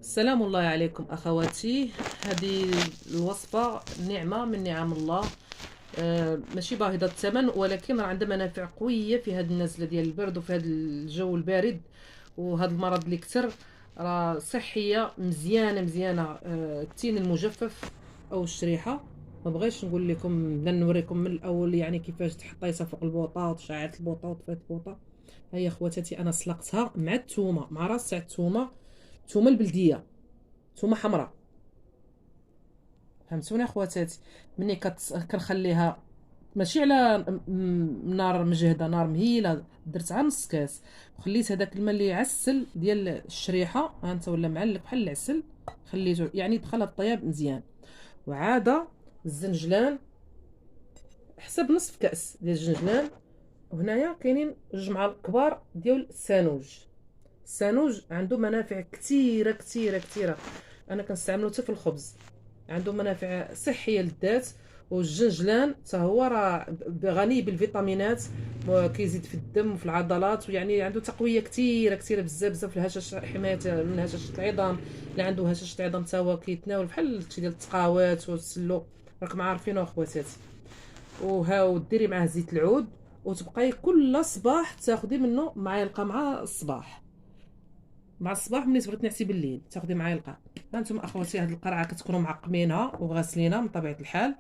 السلام الله عليكم اخواتي. هذه الوصفه نعمه من نعم الله. ماشي باهظه الثمن، ولكن راه عندها منافع قويه في هذه النزله ديال البرد وفي هذا الجو البارد وهذا المرض اللي كثر. راه صحيه مزيانه مزيانه. التين المجفف او الشريحه. ما بغيتش نقول لكم، بدنا نوريكم من الاول يعني كيفاش تحطيتها فوق البوطه وشعلت البوطه وطفيت البوطه. هيا خواتاتي، انا سلقتها مع الثومه، مع راس تاع الثومه، الثومه البلديه، ثومه حمراء. فهمتوني اخواتاتي؟ مني كنخليها ماشي على نار مجهده، نار مهيله، درتها نص كاس وخليت هذاك الماء اللي يعسل ديال الشريحه، ها انت ولا معلق بحال العسل، خليته يعني دخل الطياب مزيان. وعاد الزنجلان حسب نصف كاس ديال الزنجلان. وهنايا كاينين جوج معالق كبار ديال السانوج. السانوج عنده منافع كثيره كثيره كثيره، انا كنستعملو حتى في الخبز، عنده منافع صحيه للذات. والجنجلان حتى هو راه غني بالفيتامينات، كيزيد في الدم وفي العضلات، ويعني عنده تقويه كثيره كثيره بزاف بزاف في الهشاشه، حمايه من هشاشه العظام. اللي عنده هشاشه العظام حتى هو كيتناول بحال هادشي ديال التقاوات والسلو، راكم عارفينه اخواتاتي. وها وديري معاه زيت العود، وتبقاي كل صباح تاخدي منه معلقه مع الصباح. مع الصباح ملي تبغي تنعسي بالليل تاخدي معلقه. هانتوما اخواتي، هاد القرعه كتكونوا معقمينها وغاسلينها من طبيعه الحال،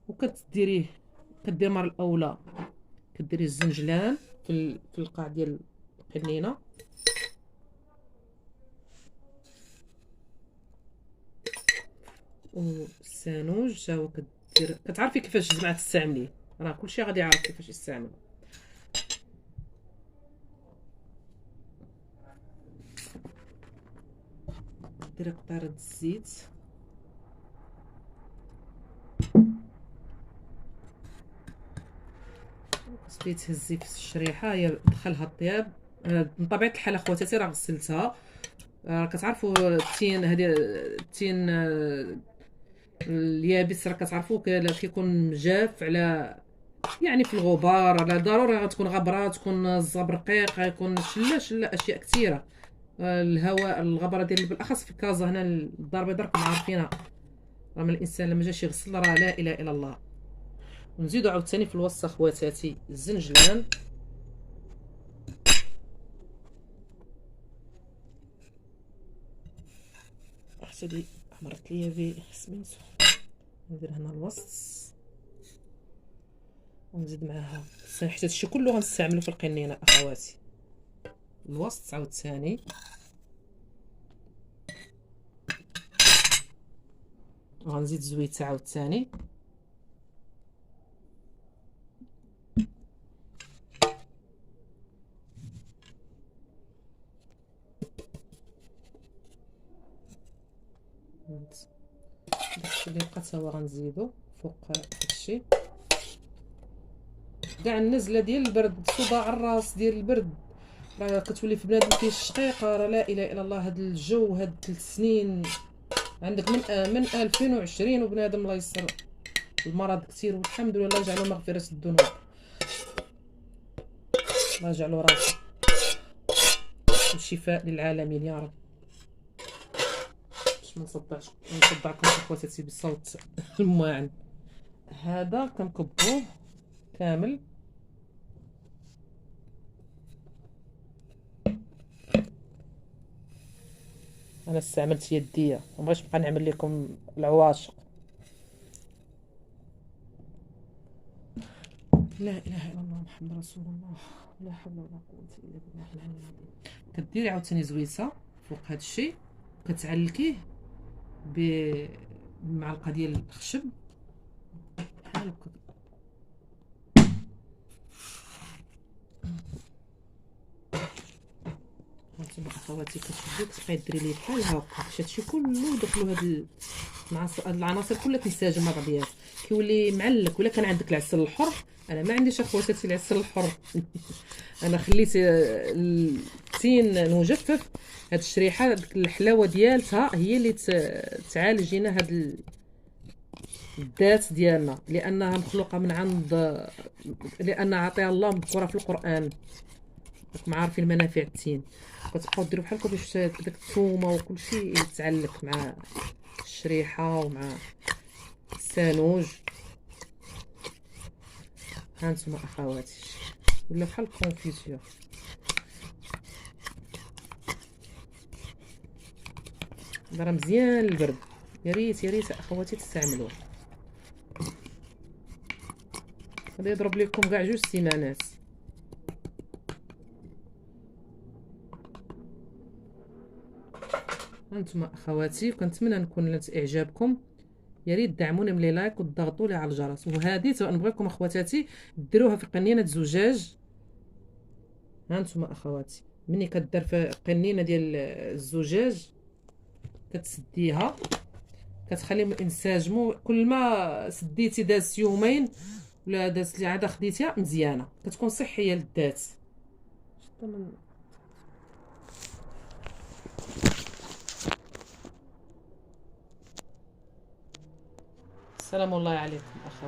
وكتديريه. كدير المره الاولى كديري الزنجلان في القاع ديال القنينه، والسانوج تا هو كدير. كتعرفي كيفاش الجماعه تستعمليه، راه كلشي غادي يعرف كيفاش يستعمل. ديري قطره الزيت، كتبداي تهزي في الشريحه، هي دخلها الطياب. من طبيعه الحال اخواتاتي راه غسلتها. كتعرفوا التين، هذه التين اليابس، راه كتعرفوا كيكون جاف على، يعني في الغبار، على ضروري غتكون غبره، تكون الزبرقيق، غيكون شله شله اشياء كثيره. الهواء، الغبره ديال بالاخص في كازا هنا الدار البيضاء راكم عارفينها. راه من الانسان لما جاش يغسل راه لا اله الا الله. ونزيدو عاوتاني في الوصفه خواتاتي الزنجلان. حتى دي عمرت ليا في سميتو. ندير هنا الوسط، ونزيد معاها حتى هادشي كله غنستعملو في القنينه اخواتي. الوسط عاوتاني، وغنزيد زويته عاوتاني. داكشي اللي بقى تا هو غنزيدو فوق هادشي. كاع النزله ديال البرد، صداع الراس ديال البرد، راه كتولي في بنادم كيشقيق، راه لا اله الا الله. هاد الجو، هاد 3 سنين عندك من 2020، وبنادم الله يسر المرض كثير، والحمد لله الله يجعله مغفرة الذنوب، الله يجعله راحة والشفاء للعالمين يا رب. باش ما نصدعكم اخواتاتي بالصوت الماعن. هذا كنكبوه كامل. انا استعملت يديه، مبغيتش نبقى نعمل لكم العواشق. لا اله الا الله محمد رسول الله، لا حول ولا قوه الا بالله العلي العظيم. كديري عاوتاني زويته فوق هذا الشيء، كتعلكيه بمعلقه ديال الخشب بحال هكا. هانتوما اخواتي كتشدو كتبقاي ديري ليه بحال هكا باش هادشي كله يدخلو هاد العناصر كلها تنسجم مع بعضيات، كيولي معلك. ولا كان عندك العسل الحر، انا ما عنديش اخواتاتي العسل الحر. انا خليت التين المجفف، هاد الشريحه ديك الحلاوه ديالتها هي اللي تعالج لنا هاد الذات ديالنا، لانها مخلوقه من عند، لان عطيها الله مذكوره في القران. راكم عارفين المنافع التين. كتبقاو ديروا بحال هكا باش داك الثومه وكلشي يتعلق مع الشريحه ومع السانوج. هانتوما اخواتي ولا بحال الكونفيتور. راه مزيان البرد، يا ريت يا ريت اخواتي تستعملوه. غادي يضرب لكم كاع 2 سيمانات. هانتوما اخواتي كنتمنى نكون نلت اعجابكم. يا ريت دعموني من لي لايك وتضغطوا لي على الجرس. وهذه نبغيكم اخواتاتي ديروها في قنينه زجاج. هانتوما اخواتي ملي كدار في قنينه ديال الزجاج كتسديها، كتخليهم ينسجموا. كل ما سديتي داز يومين ولا داز لي عاده خديتيها مزيانه، كتكون صحيه للذات. السلام الله عليكم اخواتي.